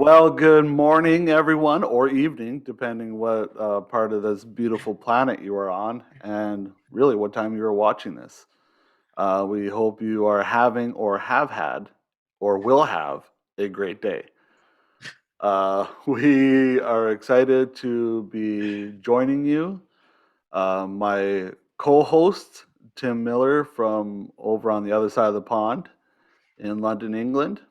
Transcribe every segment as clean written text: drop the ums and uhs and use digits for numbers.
Well, good morning, everyone, or evening, depending what part of this beautiful planet you are on, and really what time you are watching this. We hope you are having, or have had, or will have a great day. We are excited to be joining you. My co host, Tim Miller, from over on the other side of the pond in London, England,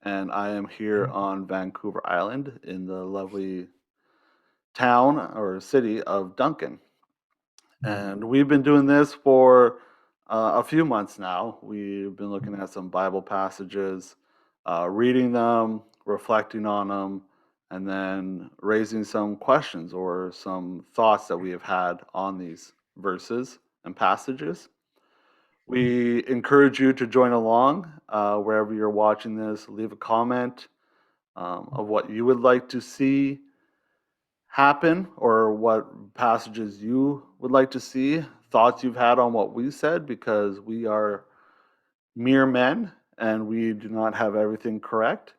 and I am here on Vancouver Island in the lovely town or city of Duncan. And we've been doing this for a few months now. We've been looking at some Bible passages, reading them, reflecting on them, and then raising some questions or some thoughts that we have had on these verses and passages. We encourage you to join along wherever you're watching this. Leave a comment of what you would like to see happen or what passages you would like to see, thoughts you've had on what we said, because we are mere men and we do not have everything correct.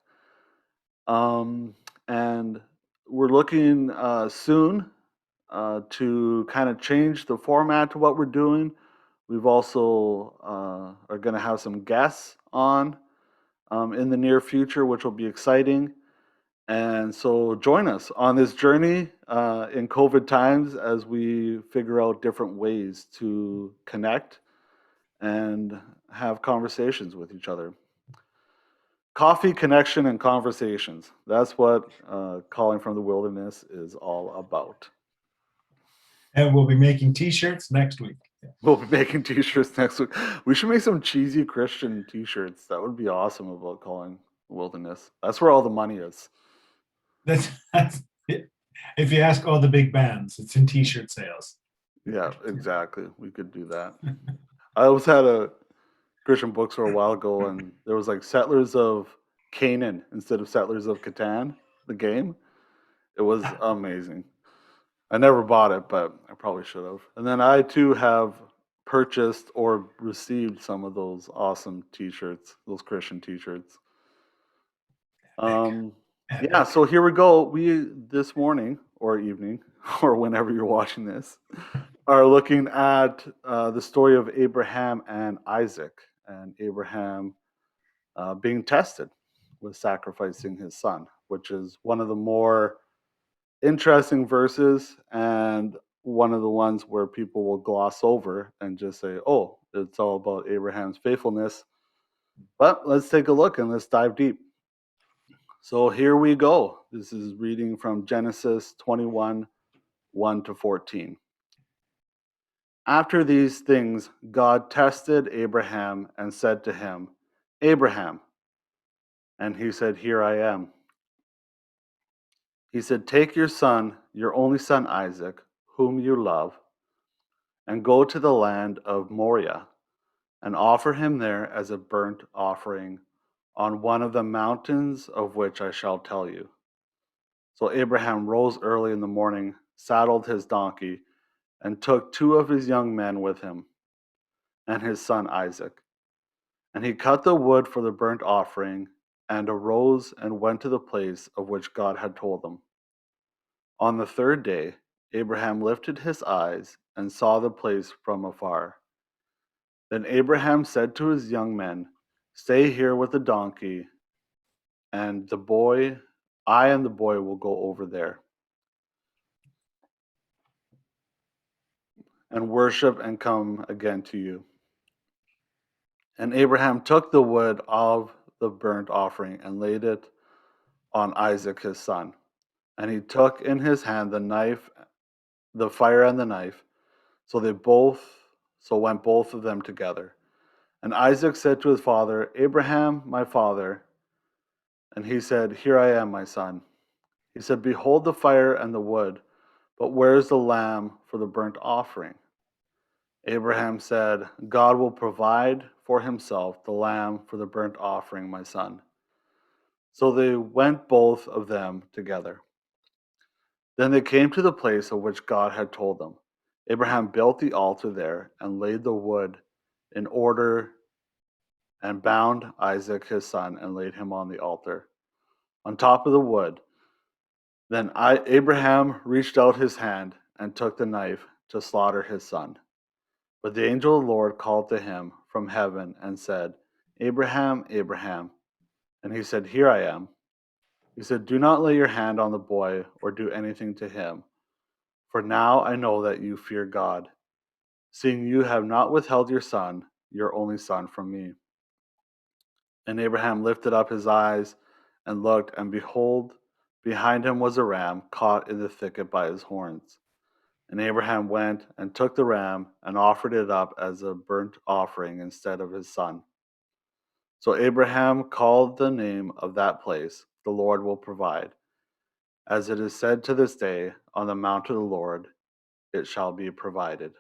Um, and we're looking soon to kind of change the format to what we're doing. We've also are going to have some guests on in the near future, which will be exciting. And so join us on this journey in COVID times as we figure out different ways to connect and have conversations with each other. Coffee, connection, and conversations. That's what Calling from the Wilderness is all about. And we'll be making t-shirts next week. We'll be making t-shirts next week. We should make some cheesy Christian t-shirts. That would be awesome about Calling Wilderness. That's where all the money is. That's it. If you ask all the big bands, it's in t-shirt sales. Yeah, exactly. We could do that. I always had a Christian bookstore a while ago, and there was like Settlers of Canaan instead of Settlers of Catan, the game. It was amazing. I never bought it, but I probably should have. And then I too have purchased or received some of those awesome T-shirts, those Christian T-shirts. Epic. Um, yeah, Epic. so here we go. We this morning or evening or whenever you're watching this are looking at the story of Abraham and Isaac, and Abraham being tested with sacrificing his son, which is one of the more interesting verses and one of the ones where people will gloss over and just say, oh, it's all about Abraham's faithfulness. But let's take a look and let's dive deep. So here we go. This is reading from Genesis 21 1 to 14. After these things, God tested Abraham and said to him, Abraham. And he said, here I am. He said, take your son, your only son Isaac, whom you love, and go to the land of Moriah and offer him there as a burnt offering on one of the mountains of which I shall tell you. So Abraham rose early in the morning, saddled his donkey, and took two of his young men with him and his son Isaac. And he cut the wood for the burnt offering and arose and went to the place of which God had told him. On the third day, Abraham lifted his eyes and saw the place from afar. Then Abraham said to his young men, stay here with the donkey, and I and the boy will go over there and worship and come again to you. And Abraham took the wood of the burnt offering and laid it on Isaac his son. And he took in his hand the fire and the knife. So went both of them together. And Isaac said to his father, Abraham, my father. And he said, here I am, my son. He said, behold the fire and the wood, but where is the lamb for the burnt offering? Abraham said, God will provide for himself the lamb for the burnt offering, my son. So they went both of them together. Then they came to the place of which God had told them. Abraham built the altar there and laid the wood in order and bound Isaac his son and laid him on the altar. on top of the wood. Then Abraham reached out his hand and took the knife to slaughter his son. But the angel of the Lord called to him from heaven and said, Abraham, Abraham. And he said, Here I am. He said, Do not lay your hand on the boy or do anything to him. For now I know that you fear God, seeing you have not withheld your son, your only son, from me. And Abraham lifted up his eyes and looked, and behold, behind him was a ram caught in the thicket by his horns. And Abraham went and took the ram and offered it up as a burnt offering instead of his son. So Abraham called the name of that place, The Lord Will Provide. As it is said to this day, On the mount of the Lord it shall be provided.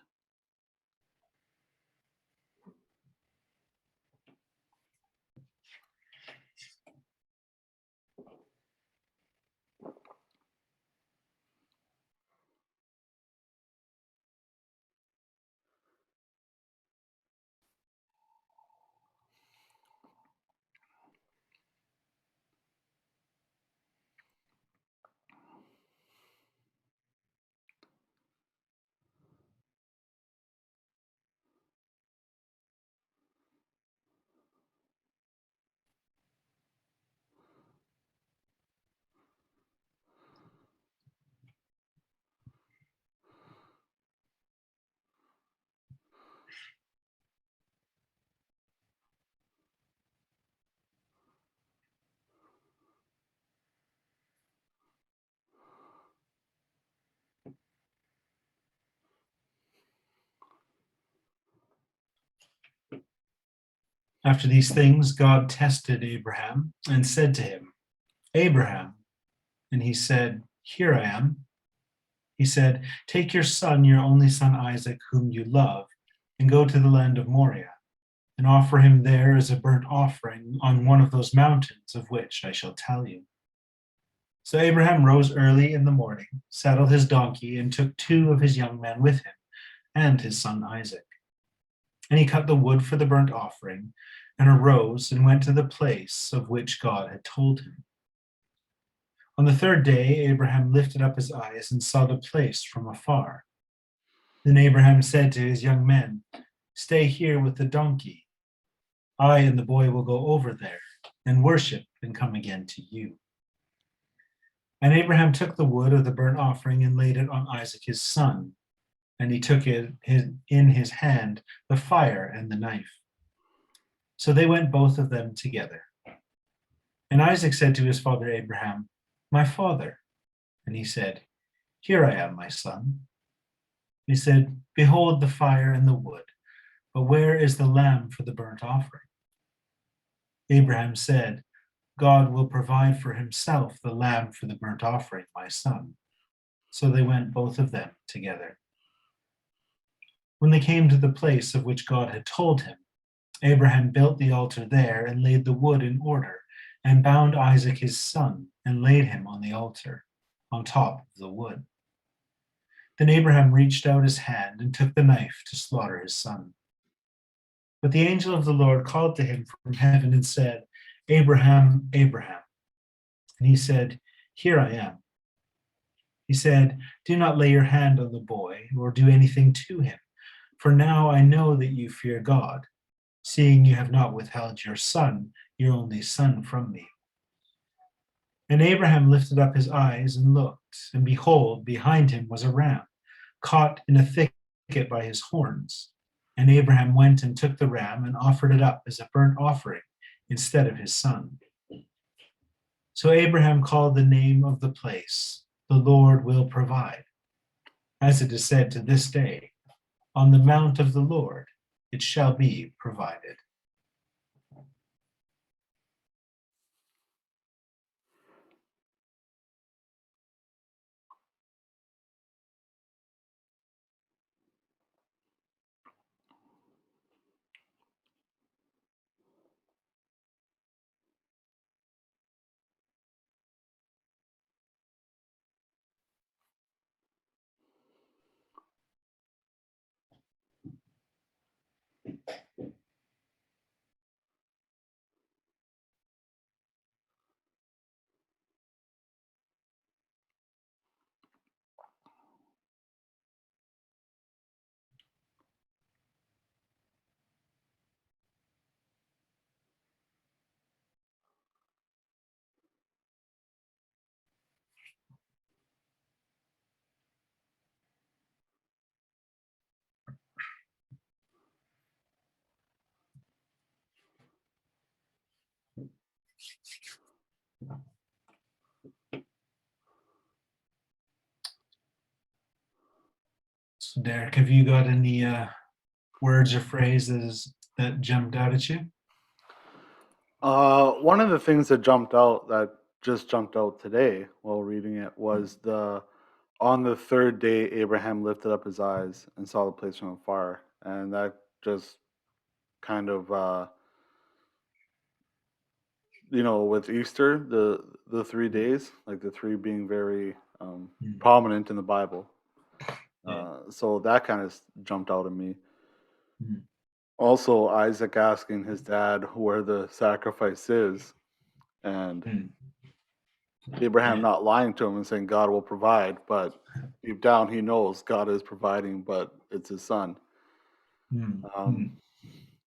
After these things, God tested Abraham and said to him, Abraham. And he said, Here I am. He said, Take your son, your only son Isaac, whom you love, and go to the land of Moriah, and offer him there as a burnt offering on one of those mountains of which I shall tell you. So Abraham rose early in the morning, saddled his donkey, and took 2 of his young men with him, and his son Isaac. And he cut the wood for the burnt offering, and arose and went to the place of which God had told him. On the 3rd day, Abraham lifted up his eyes and saw the place from afar. Then Abraham said to his young men, Stay here with the donkey. I and the boy will go over there and worship and come again to you. And Abraham took the wood of the burnt offering and laid it on Isaac his son. And he took in his hand the fire and the knife. So they went both of them together. And Isaac said to his father Abraham, My father. And he said, Here I am, my son. He said, Behold the fire and the wood, but where is the lamb for the burnt offering? Abraham said, God will provide for himself the lamb for the burnt offering, my son. So they went both of them together. When they came to the place of which God had told him, Abraham built the altar there and laid the wood in order, and bound Isaac his son, and laid him on the altar, on top of the wood. Then Abraham reached out his hand and took the knife to slaughter his son. But the angel of the Lord called to him from heaven and said, Abraham, Abraham. And he said, Here I am. He said, Do not lay your hand on the boy or do anything to him, for now I know that you fear God, seeing you have not withheld your son, your only son, from me. And Abraham lifted up his eyes and looked, and behold, behind him was a ram, caught in a thicket by his horns. And Abraham went and took the ram and offered it up as a burnt offering instead of his son. So Abraham called the name of the place, The Lord Will Provide. As it is said to this day, On the mount of the Lord it shall be provided. So Derek, have you got any words or phrases that jumped out at you? One of the things that just jumped out today while reading it was the on the third day Abraham lifted up his eyes and saw the place on fire, and that just kind of with Easter, the 3 days, like the three being very Mm, prominent in the Bible. yeah. So that kind of jumped out at me. Mm, Also, Isaac asking his dad where the sacrifice is, and mm, Abraham yeah. not lying to him and saying God will provide, but deep down he knows God is providing, but it's his son. Mm, Um, mm,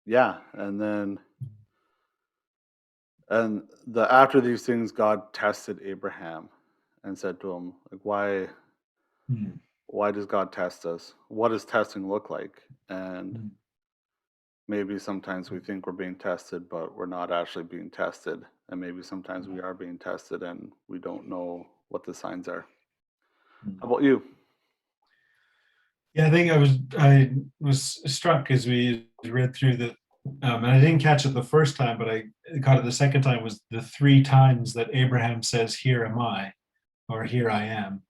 yeah, and the after these things, God tested Abraham and said to him, like, mm, why does God test us? What does testing look like? And mm, maybe sometimes we think we're being tested, but we're not actually being tested. And maybe sometimes we are being tested and we don't know what the signs are. mm. How about you? Yeah, I was struck as we read through and I didn't catch it the first time, but I caught it the second time. Was the three times that Abraham says, "Here am I," or "Here I am,"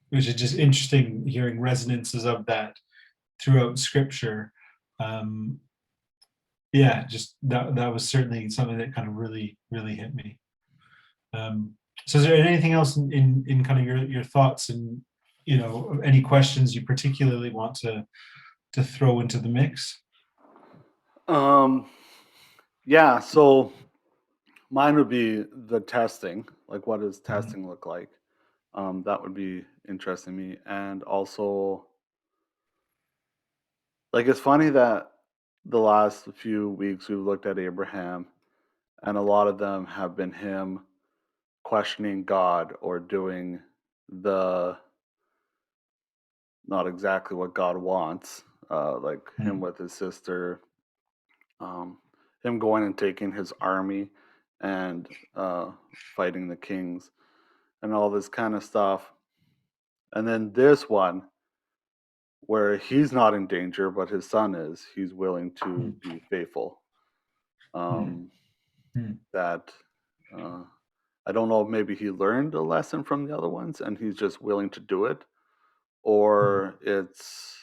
which is just interesting hearing resonances of that throughout Scripture. Um, yeah, just that was certainly something that kind of really hit me. Um, so, is there anything else in kind of your thoughts and any questions you particularly want to throw into the mix? Um, yeah, so mine would be the testing. Like, what does Mhm. testing look like? That would be interesting to me. And also, like, it's funny that the last few weeks we've looked at Abraham, and a lot of them have been him questioning God or doing the not exactly what God wants, like him Mm, with his sister, um, him going and taking his army and fighting the kings and all this kind of stuff. And then this one, where he's not in danger, but his son is, he's willing to mm, be faithful. mm, Um, mm, that uh, I don't know if maybe he learned a lesson from the other ones and he's just willing to do it, mm, or it's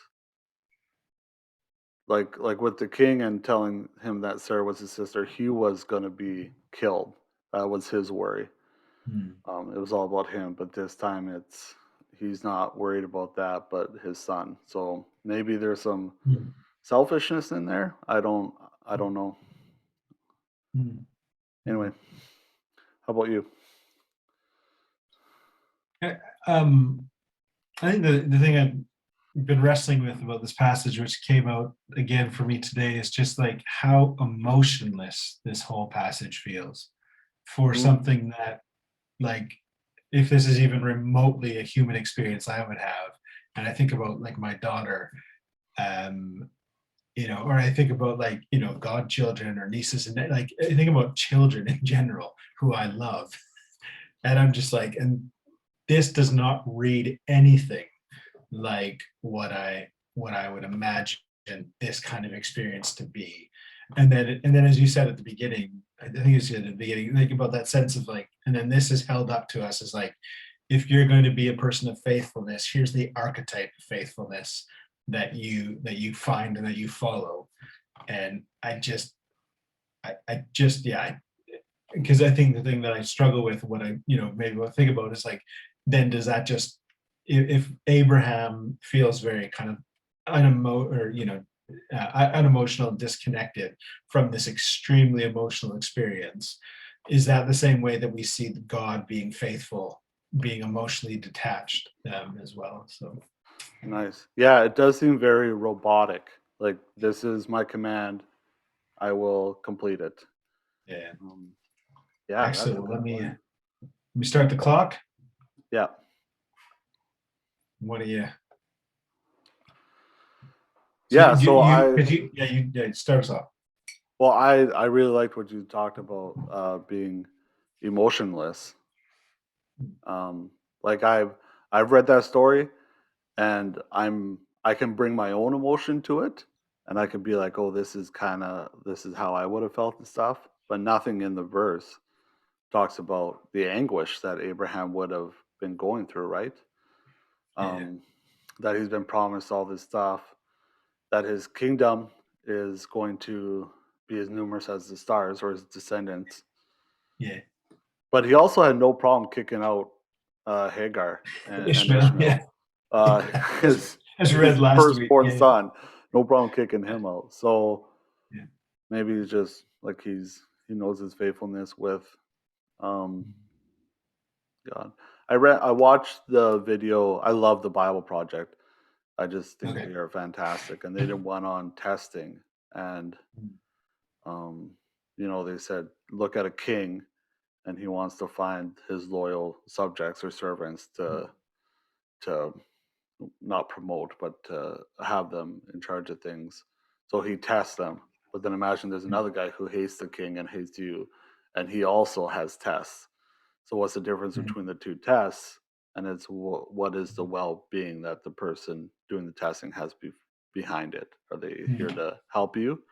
like with the king and telling him that Sarah was his sister, he was gonna be killed. That was his worry. mm, It was all about him, but this time it's he's not worried about that, but his son. So maybe there's some mm, selfishness in there. I don't know. mm, Anyway, mm. how about you? Eh, Um, I think the thing I've been wrestling with about this passage, which came out again for me today, is just like how emotionless this whole passage feels for Mm, something that, like, if this is even remotely a human experience I would have. And I think about like my daughter, um, or I think about like, godchildren or nieces and like I think about children in general who I love. And I'm just like, and this does not read anything like what I would imagine this kind of experience to be. And then as you said at the beginning, I think you said at the beginning, think about that sense of like, and then this is held up to us as like, if you're going to be a person of faithfulness, here's the archetype of faithfulness that you find and that you follow. And I just yeah, because I think the thing that I struggle with, what I maybe what I think about is like, then does that just, if Abraham feels very kind of unemotional and disconnected from this extremely emotional experience, is that the same way that we see God being faithful, being emotionally detached as well? So nice. Yeah, it does seem very robotic. Like this is my command. I will complete it. yeah, Um, yeah, that's excellent. a Well, good point. let me start the clock. Yeah. What do you? So Yeah, you so you I could you yeah you yeah start us off. well I really liked what you talked about being emotionless. Um like I've read that story and I can bring my own emotion to it, and I can be like, oh, this is how I would have felt and stuff, but nothing in the verse talks about the anguish that Abraham would have been going through, right? Yeah. um, that he's been promised all this stuff, that his kingdom is going to be as numerous as the stars or his descendants. Yeah. But he also had no problem kicking out Hagar and Ishmael. Yeah. Ishmael, uh, his As read his last week. firstborn Yeah. son. No problem kicking him out. So Yeah. maybe he's just like he knows his faithfulness with um, God. I watched the video. I love the Bible Project. I just think Okay. they are fantastic, and they did one on testing, and Mm. um, they said look at a king, and he wants to find his loyal subjects or servants to not promote, but to have them in charge of things. So he tests them. But then imagine there's Mm. another guy who hates the king and hates you, and he also has tests. So what's the difference Mm. between the two tests? And it's what is the well-being that the person doing the testing has behind it? Are they here Mm. to help you,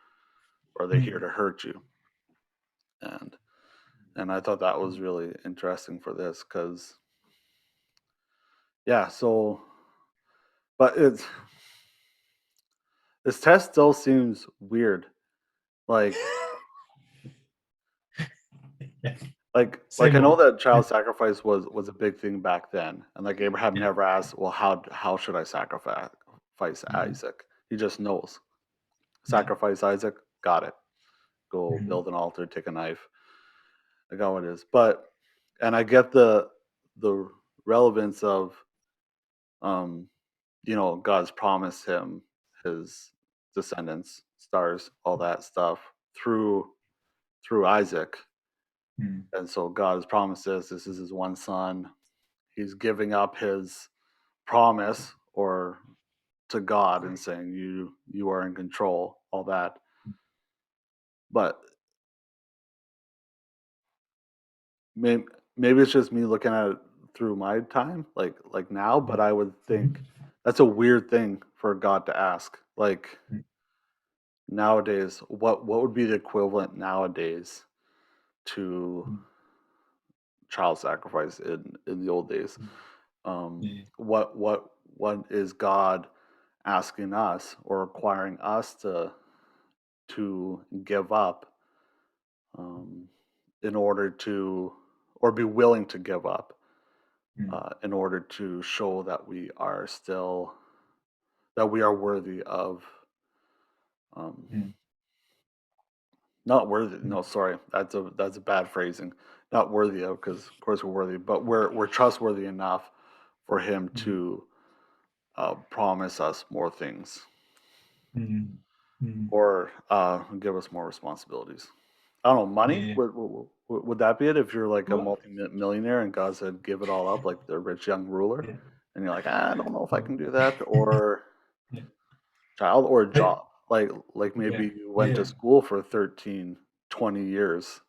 or are they here Mm. to hurt you? And I thought that was really interesting for this because yeah. So, but this test still seems weird. Like Yeah. like Say I know more. that Yeah. child sacrifice was a big thing back then, and like Abraham Yeah. never asked, well, how should I sacrifice Mhm. Isaac? He just knows. Yeah. Sacrifice Isaac, got it. Go Mhm. build an altar, take a knife. I got what it is. But and I get the relevance of um, God's promised him his descendants, stars, all that stuff through Isaac. Mm. And so God has promised this is his one son. He's giving up his promise or to God and saying you are in control, all that. But maybe maybe it's just me looking at it through my time, like now, but I would think Mhm. that's a weird thing for God to ask. Like Mm. nowadays, what would be the equivalent nowadays to Mm. child sacrifice in the old days? Mm. Um, Yeah. what is God asking us or requiring us to give up um, in order to or be willing to give up Mm. in order to show that we are still that we are worthy of um, Mm. not worthy, Mm. no, sorry, that's a bad phrasing, not worthy of, because of course we're worthy, but we're trustworthy enough for him Mm. to promise us more things Mm. Mm. or give us more responsibilities. I don't know, money? Yeah. Would that be it if you're like a Well, multi-millionaire and God said, give it all up, like the rich young ruler? yeah. And you're like, I don't know if I Yeah. can do that, or Yeah. child or I, job. Like yeah. maybe you went to Yeah. school for 13, 20 years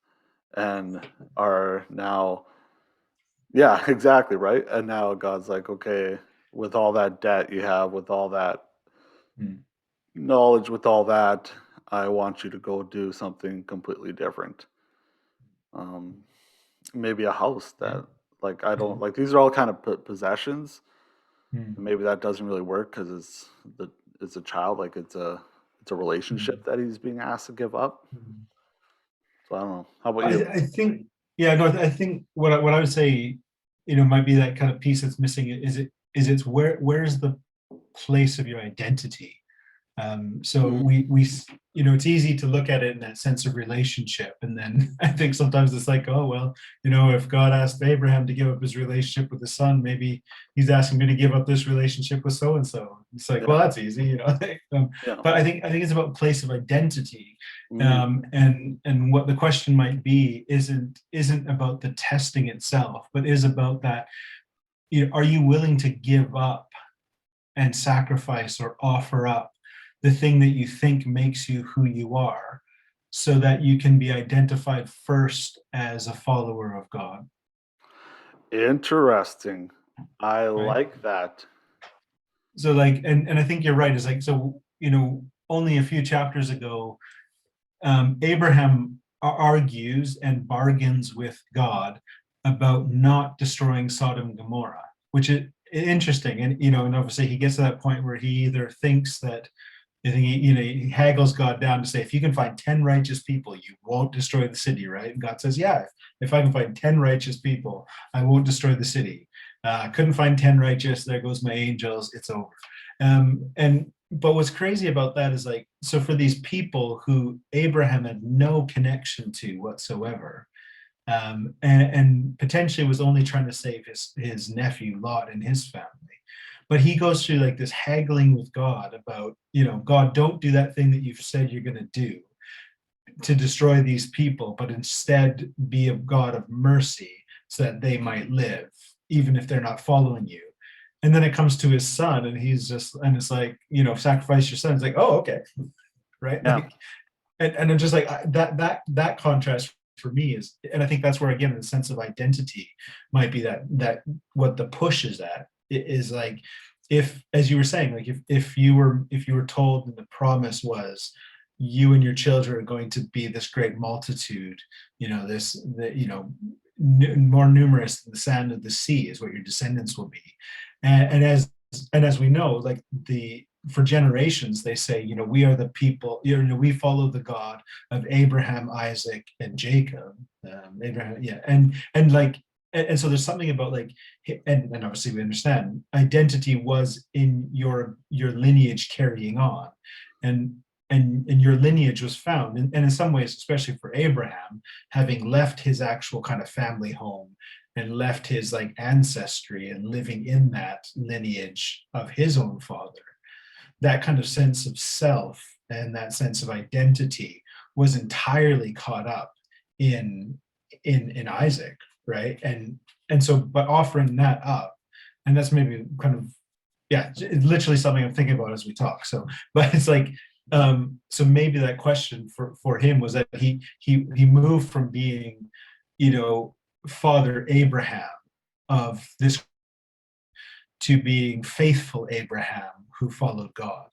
and are now, yeah, exactly, right? And now God's like, okay, with all that debt you have, with all that Mm. knowledge, with all that, I want you to go do something completely different. Um, maybe a house Yeah. that, like, I Yeah. don't like, these are all kind of possessions. Mm. And maybe that doesn't really work because it's a child, like it's a Mm. relationship that he's being asked to give up. Mm. So I don't know. How about I, you? I think, yeah, no, I think what I would say, might be that kind of piece that's missing. It's where's the place of your identity? So Mm, it's easy to look at it in that sense of relationship, and then I think sometimes it's like, oh well, if God asked Abraham to give up his relationship with his son, maybe he's asking me to give up this relationship with so and so. It's like, yeah, well, that's easy, yeah. but I think it's about place of identity, Mm, and what the question might be isn't about the testing itself, but is about that. Are you willing to give up and sacrifice or offer up the thing that you think makes you who you are so that you can be identified first as a follower of God, interesting. I right? like that. So like, and I think you're right. Is like, so only a few chapters ago, Abraham argues and bargains with God about not destroying Sodom and Gomorrah, which is interesting. And and obviously he gets to that point where he either thinks that I think he haggles God down to say, if you can find 10 righteous people, you won't destroy the city, right? And God says, yeah, if I can find 10 righteous people, I won't destroy the city. Couldn't find 10 righteous, there goes my angels, it's over. And but what's crazy about that is like, so for these people who Abraham had no connection to whatsoever, and potentially was only trying to save his nephew Lot and his family. But he goes through like this haggling with God about, God, don't do that thing that you've said you're going to do to destroy these people, but instead be a God of mercy so that they might live, even if they're not following you. And then it comes to his son, and it's like, sacrifice your son. It's like, oh, okay, right? Yeah. Like, and I'm just like that contrast for me is, and I think that's where again the sense of identity might be that what the push is at is like, if, as you were saying, like if you were told and the promise was you and your children are going to be this great multitude, more numerous than the sand of the sea is what your descendants will be, and as we know, like for generations they say, we are the people, we follow the God of Abraham, Isaac, and Jacob. Abraham, yeah, and like, and so there's something about like, and obviously we understand identity was in your lineage carrying on, and and your lineage was found, and in some ways, especially for Abraham, having left his actual kind of family home and left his like ancestry and living in that lineage of his own father, that kind of sense of self and that sense of identity was entirely caught up in Isaac, right? And so, but offering that up, and that's maybe kind of, yeah, it's literally something I'm thinking about as we talk. So, but it's like, so maybe that question for him was that he moved from being, Father Abraham of this to being faithful Abraham who followed God.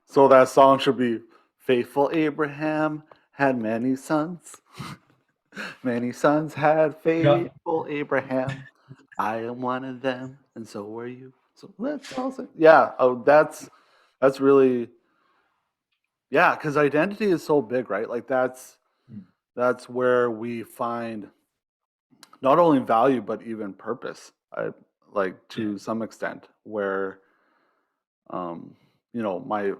So that song should be Faithful Abraham had many sons. Many sons had faithful Abraham. I am one of them, and so were you. So let's all sing. Yeah, oh, that's really, yeah, because identity is so big, right? Like that's where we find not only value but even purpose. I like to some extent where, um, my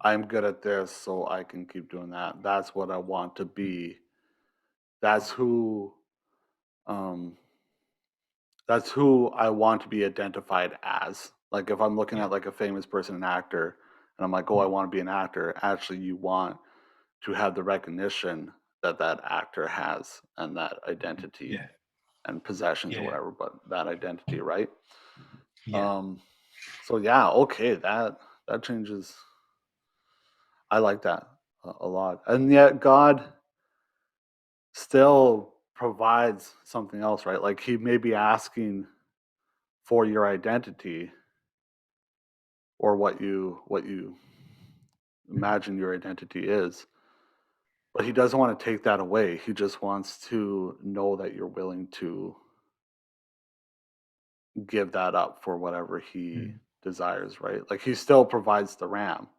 I'm good at this, so I can keep doing that. That's what I want to be. That's who, um, that's who I want to be identified as. Like if I'm looking at like a famous person, an actor, and I'm like, oh, I want to be an actor. Actually, you want to have the recognition that that actor has and that identity Yeah, and possessions or yeah, whatever, but that identity, right? yeah, Um, so yeah, okay, that changes. I like that a lot, and yet God still provides something else, right? Like He may be asking for your identity or what you imagine your identity is, but He doesn't want to take that away. He just wants to know that you're willing to give that up for whatever He mm, desires, right? Like He still provides the ram.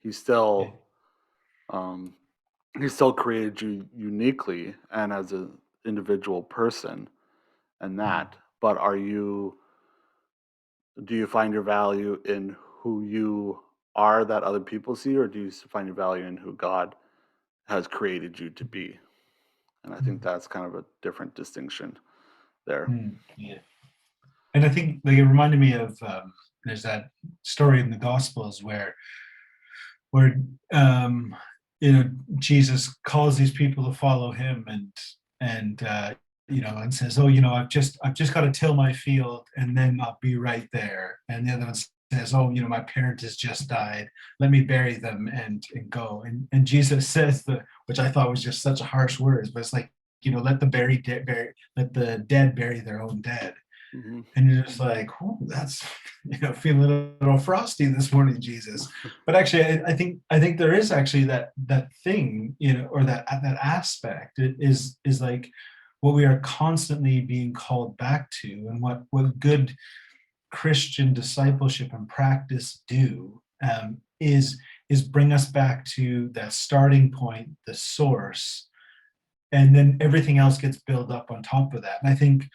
He yeah, still um, He still created you uniquely and as an individual person and mm, that. But do you find your value in who you are that other people see, or do you find your value in who God has created you to be? And I think mm, that's kind of a different distinction there. yeah. And I think like it reminded me of there's that story in the Gospels where um, Jesus calls these people to follow him, and says, oh, I've just got to till my field and then I'll be right there. And the other one says, oh, my parent has just died, let me bury them and go. And Jesus says, which I thought was just such a harsh words, but it's like, let let the dead bury their own dead. Hmm. And you're just like, oh, that's feeling a little frosty this morning, Jesus. But actually, I think there is actually that thing, or that aspect. It is like what we are constantly being called back to, and what good Christian discipleship and practice do, is bring us back to that starting point, the source, and then everything else gets built up on top of that. And I think,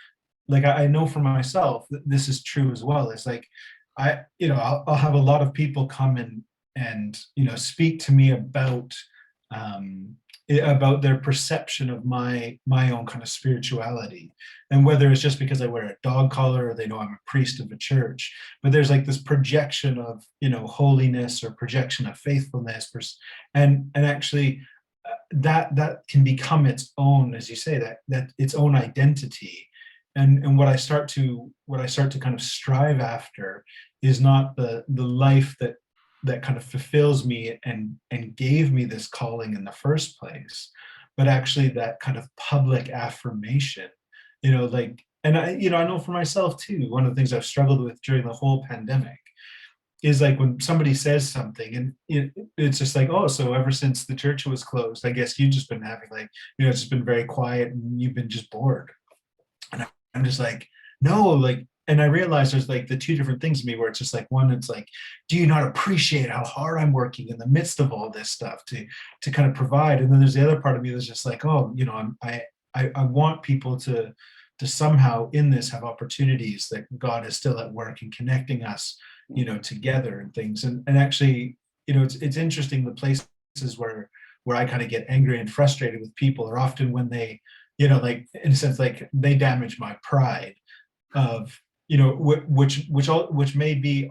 like, I know for myself that this is true as well. It's like I'll have a lot of people come and speak to me um, about their perception of my own kind of spirituality, and whether it's just because I wear a dog collar or they know I'm a priest of a church. But there's like this projection of holiness, or projection of faithfulness, and actually, that can become its own, as you say, that its own identity. And what I start to kind of strive after is not the life that kind of fulfills me and gave me this calling in the first place, but actually that kind of public affirmation. Like, and I know for myself too, one of the things I've struggled with during the whole pandemic is like when somebody says something, and it's just like, oh, so ever since the church was closed, I guess you've just been having, like, it's just been very quiet and you've been just bored. And I'm just like, no, like, and I realized there's like the two different things to me, where it's just like, one, it's like, do you not appreciate how hard I'm working in the midst of all this stuff to kind of provide? And then there's the other part of me that's just like, oh, I want people to somehow in this have opportunities that God is still at work and connecting us, together and things. And actually, it's interesting, the places where I kind of get angry and frustrated with people are often when they, like, in a sense, like, they damage my pride of, which may be,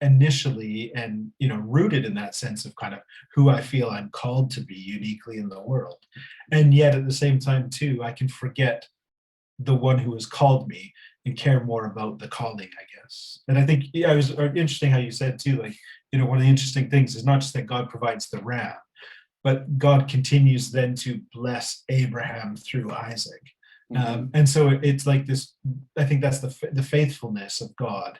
initially, and rooted in that sense of kind of who I feel I'm called to be uniquely in the world. And yet at the same time too, I can forget the one who has called me and care more about the calling, I guess. And I think, yeah, it was interesting how you said too, like, one of the interesting things is not just that God provides the ram, but God continues then to bless Abraham through Isaac. Hmm. And so it's like this. I think that's the faithfulness of God,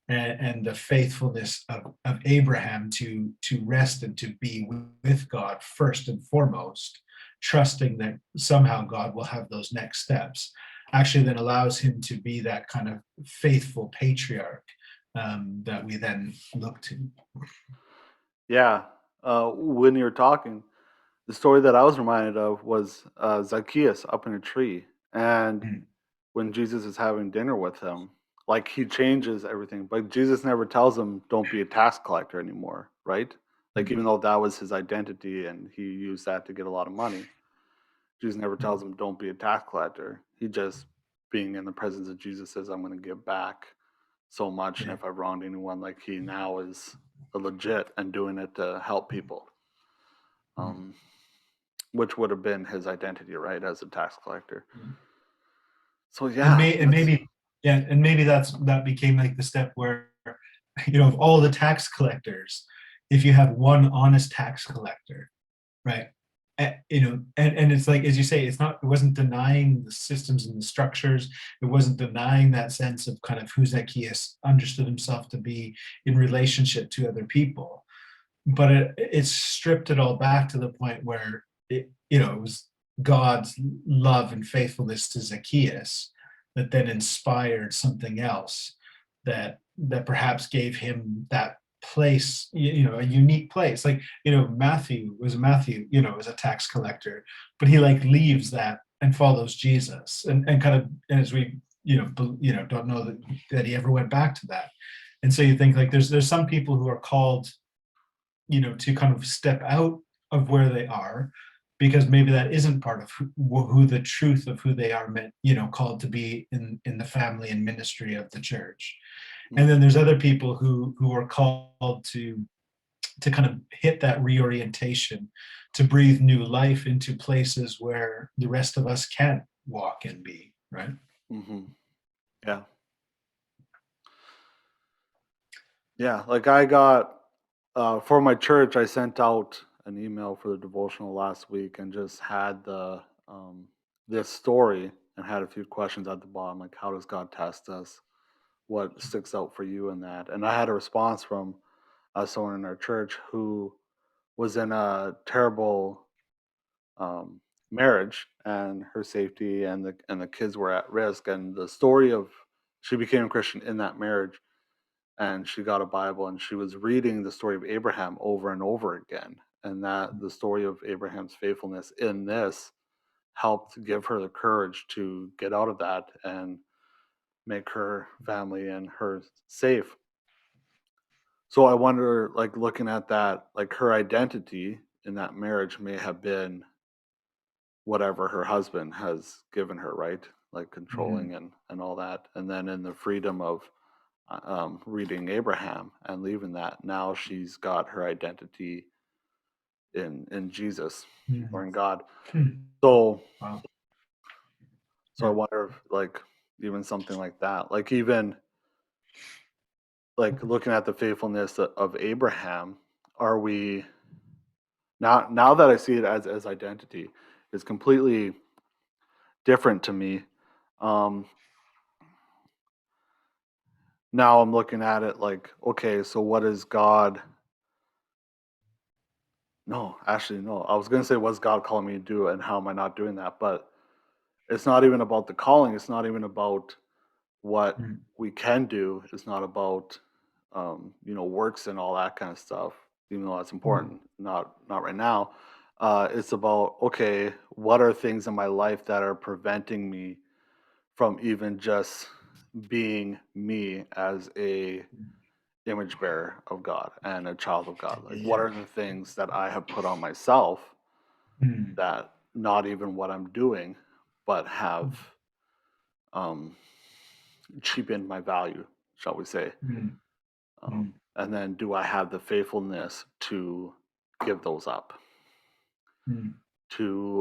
and the faithfulness of Abraham to rest and to be with God first and foremost, trusting that somehow God will have those next steps, actually then allows him to be that kind of faithful patriarch, that we then look to. Yeah. When you were talking, the story that I was reminded of was Zacchaeus up in a tree. And Mm, when Jesus is having dinner with him, like, he changes everything, but Jesus never tells him, don't be a tax collector anymore, right? Like, mm, even though that was his identity and he used that to get a lot of money, Jesus never mm. tells him, don't be a tax collector. He just, being in the presence of Jesus, says, I'm going to give back so much. And Yeah. if I wronged anyone, like, he now is a legit and doing it to help people, Mm, um, which would have been his identity, right, as a tax collector. mm. So, and yeah, may and that's. maybe yeah, and maybe that became like the step where, of all the tax collectors, if you have one honest tax collector, right? And it's like, as you say, it wasn't denying the systems and the structures. It wasn't denying that sense of kind of who Zacchaeus understood himself to be in relationship to other people, but it stripped it all back to the point where it was God's love and faithfulness to Zacchaeus that then inspired something else, that perhaps gave him that place, a unique place. Like, Matthew, was a tax collector, but he, like, leaves that and follows Jesus, and kind of, and as we, don't know that he ever went back to that. And so you think, like, there's some people who are called, to kind of step out of where they are, because maybe that isn't part of who the truth of who they are meant, called to be in the family and ministry of the church. And then Mhm. there's other people who are called to kind of hit that reorientation, to breathe new life into places where the rest of us can't walk and be, right? Mhm. Yeah. Yeah, like, I got for my church, I sent out an email for the devotional last week and just had the this story and had a few questions at the bottom, like how does God test us? What sticks out for you in that? And I had a response from someone in our church who was in a terrible um, marriage, and her safety and the kids were at risk. And the story of she became a Christian in that marriage, and she got a Bible, and she was reading the story of Abraham over and over again, and that the story of Abraham's faithfulness in this helped give her the courage to get out of that and make her family and her safe. So I wonder, like looking at that, like her identity in that marriage may have been whatever her husband has given her, right? Like Mhm. controlling and all that. And then in the freedom of reading Abraham and leaving that, now she's got her identity in Jesus or Mhm. in God. Hmm. So Wow. I Yeah. wonder if like even something like that, like even like looking at the faithfulness of Abraham, are we now that I see it as identity is completely different to me. Um, Now I'm looking at it like, okay, so what is God? No, actually, no. I was gonna say, what's God calling me to do, and how am I not doing that? But it's not even about the calling. It's not even about what Mm. we can do. It's not about, works and all that kind of stuff. Even though that's Mm. important, not right now. It's about, okay, what are things in my life that are preventing me from even just being me as a image bearer of God and a child of God? Like, what Yeah. are the things that I have put on myself Mm. that not even what I'm doing, but have um, cheapened my value, shall we say? Mm. Mm. And then, do I have the faithfulness to give those up, Mm.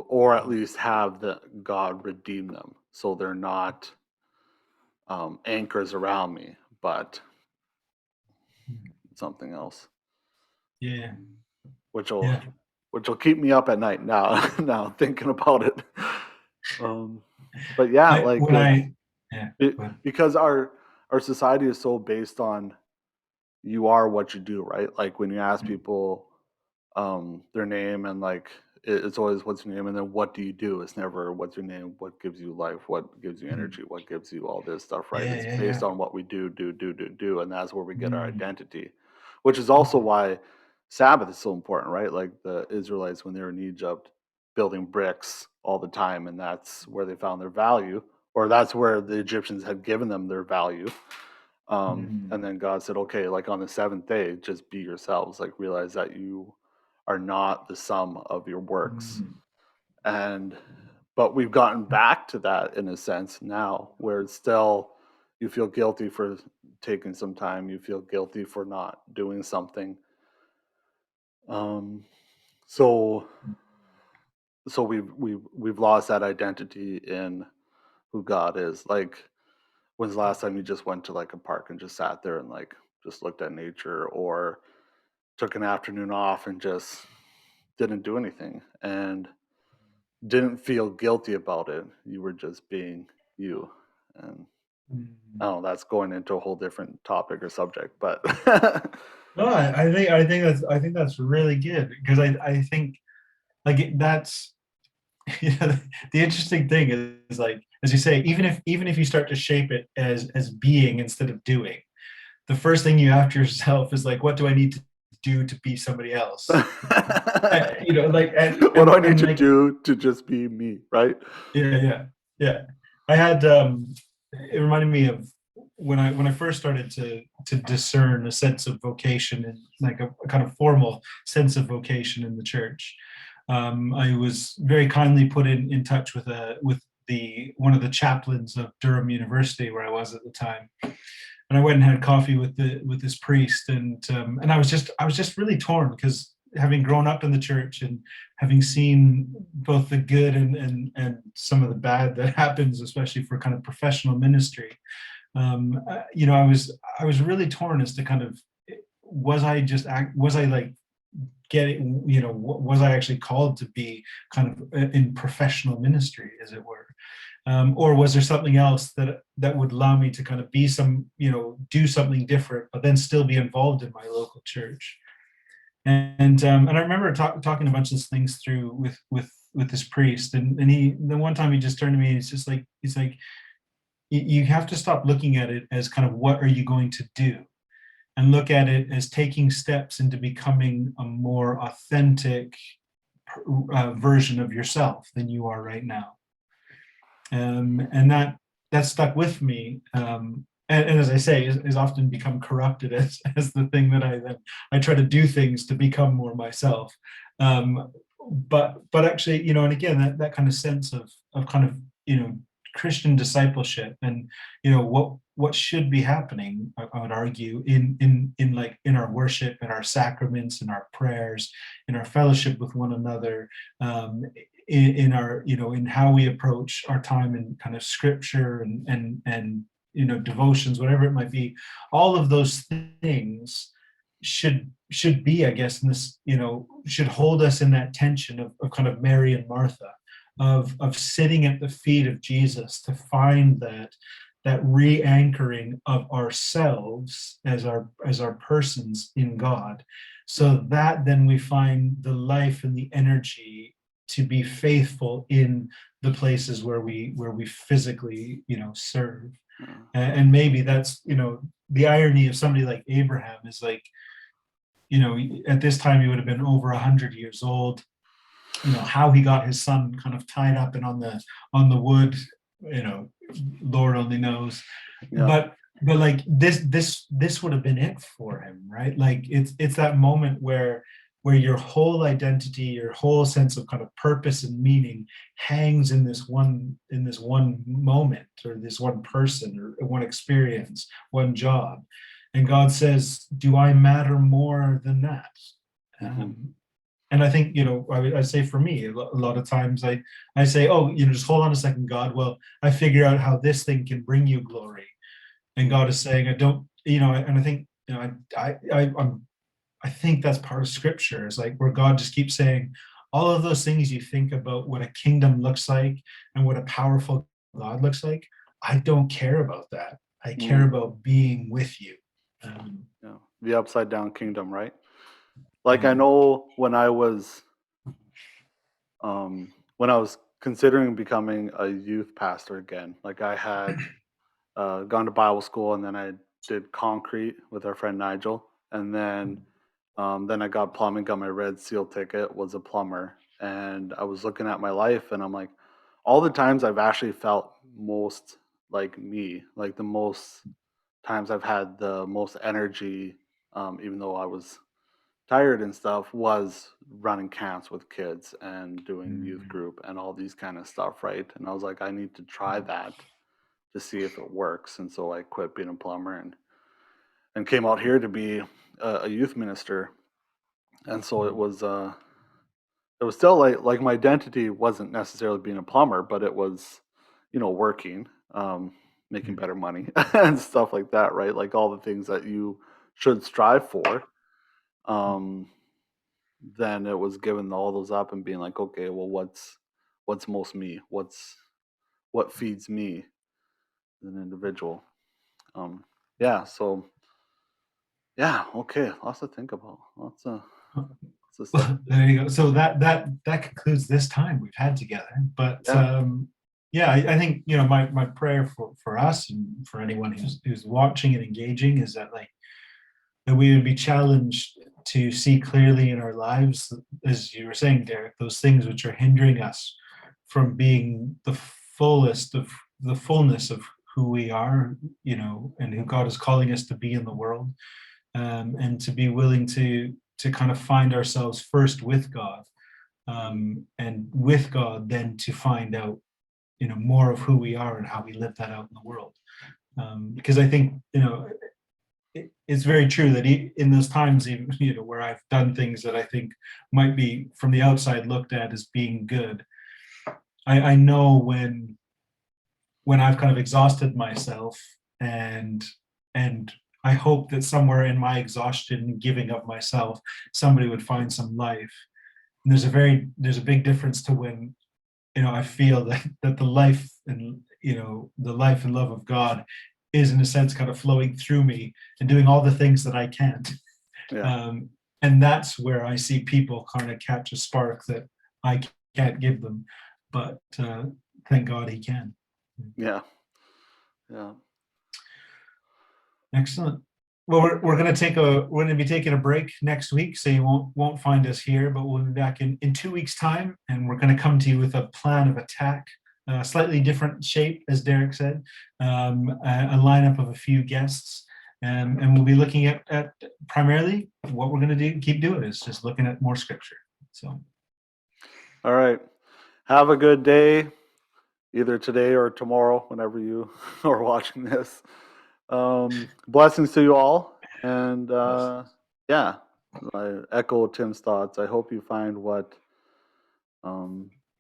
or at least have the God redeem them, so they're not anchors around me, but Mm. something else, Yeah. which will Yeah. keep me up at night now. Now thinking about it. Um, but yeah, I like when I yeah. But because our society is so based on you are what you do, right? Like when you ask people their name, and like it's always what's your name, and then what do you do? It's never what's your name, what gives you life, what gives you mm. energy, what gives you all this stuff, right? Yeah. It's Yeah. based Yeah. on what we do, and that's where we get our Mm. identity, which is also Mm. why Sabbath is so important, right? Like the Israelites when they were in Egypt building bricks all the time, and that's where they found their value, or that's where the Egyptians had given them their value. Mm. And then God said, okay, like on the seventh day, just be yourselves, like realize that you are not the sum of your works. Mm. And but we've gotten back to that in a sense now, where it's still you feel guilty for taking some time, you feel guilty for not doing something. Um, so we've lost that identity in who God is. Like, when's the last time you just went to like a park and just sat there and like just looked at nature, or took an afternoon off and just didn't do anything and didn't feel guilty about it? You were just being you. And I Mm. don't know, that's going into a whole different topic or subject, but No, I think that's really good because I think like that's the interesting thing is like as you say, even if you start to shape it as being instead of doing, the first thing you ask yourself is like, what do I need to do to be somebody else? Like what do I need and to like do to just be me, right? yeah, yeah, yeah. I had it reminded me of when I first started to discern a sense of vocation and like a kind of formal sense of vocation in the church. I was very kindly put in touch with the one of the chaplains of Durham University where I was at the time, and I went and had coffee with this priest, and I was just really torn because having grown up in the church and having seen both the good and some of the bad that happens, especially for kind of professional ministry, I was really torn as to kind of was I like getting was I actually called to be kind of in professional ministry, as it were. Or was there something else that would allow me to kind of be some, do something different, but then still be involved in my local church? And I remember talking a bunch of these things through with this priest, and the one time he just turned to me, and he's like, you have to stop looking at it as kind of what are you going to do, and look at it as taking steps into becoming a more authentic version of yourself than you are right now. And that stuck with me. And as I say, is often become corrupted as the thing that I try to do things to become more myself. But actually, and again, that kind of sense of kind of, Christian discipleship, and what should be happening, I would argue, in our worship, in our sacraments, in our prayers, in our fellowship with one another, in our, in how we approach our time in kind of scripture and devotions, whatever it might be. All of those things should be, I guess, in this, should hold us in that tension of kind of Mary and Martha, of sitting at the feet of Jesus to find that re-anchoring of ourselves as our persons in God, so that then we find the life and the energy to be faithful in the places where we physically serve. And maybe that's the irony of somebody like Abraham is like, at this time he would have been over 100 years old. How he got his son kind of tied up and on the wood, Lord only knows. Yeah. But like this would have been it for him, right? Like it's that moment where your whole identity, your whole sense of kind of purpose and meaning hangs in this one moment, or this one person, or one experience, one job. And God says, do I matter more than that? And I think, I say for me, a lot of times I say, oh, just hold on a second, God. Well, I figure out how this thing can bring you glory. And God is saying, I don't, and I think, I think that's part of scripture, is like where God just keeps saying, all of those things you think about what a kingdom looks like and what a powerful God looks like, I don't care about that. I care about being with you. The upside down kingdom, right? Like, I know when I was considering becoming a youth pastor again, like I had gone to Bible school, and then I did concrete with our friend Nigel, and then I got plumbing, got my Red Seal ticket, was a plumber, and I was looking at my life, and I'm like, all the times I've actually felt most like me, like the most times I've had the most energy, even though I was tired and stuff, was running camps with kids and doing youth group and all these kind of stuff, right? And I was like, I need to try that to see if it works. And so I quit being a plumber and came out here to be a youth minister. And so it was still like my identity wasn't necessarily being a plumber, but it was, working, making better money and stuff like that, right? Like all the things that you should strive for. Then it was giving all those up and being like, okay, well, what's most me? What feeds me as an individual? So yeah, okay, lots to think about. Lots of Well, there you go. So that concludes this time we've had together. But I think my prayer for us and for anyone who's watching and engaging is that that we would be challenged to see clearly in our lives, as you were saying, Derek, those things which are hindering us from being the fullness of who we are, and who God is calling us to be in the world, and to be willing to kind of find ourselves first with God, and with God then to find out, more of who we are and how we live that out in the world. Because I think, it's very true that in those times, even where I've done things that I think might be from the outside looked at as being good, I know when I've kind of exhausted myself, and I hope that somewhere in my exhaustion and giving of myself, somebody would find some life. And there's a big difference to when I feel that the life and the life and love of God is in a sense kind of flowing through me and doing all the things that I can't. Yeah. And that's where I see people kind of catch a spark that I can't give them, but thank God he can. Yeah. Yeah. Excellent. Well, we're going to be taking a break next week, so you won't find us here, but we'll be back in 2 weeks' time, and we're going to come to you with a plan of attack, slightly different shape, as Derek said, a lineup of a few guests, and we'll be looking at primarily what we're going to keep doing is just looking at more scripture. So, All right. Have a good day, either today or tomorrow, whenever you are watching this. Blessings to you all. And yeah, I echo Tim's thoughts. I hope you find what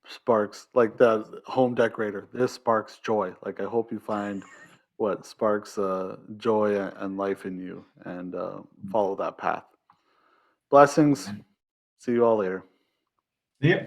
sparks, like the home decorator. This sparks joy. Like, I hope you find what sparks joy and life in you and follow that path. Blessings. See you all later. yeah.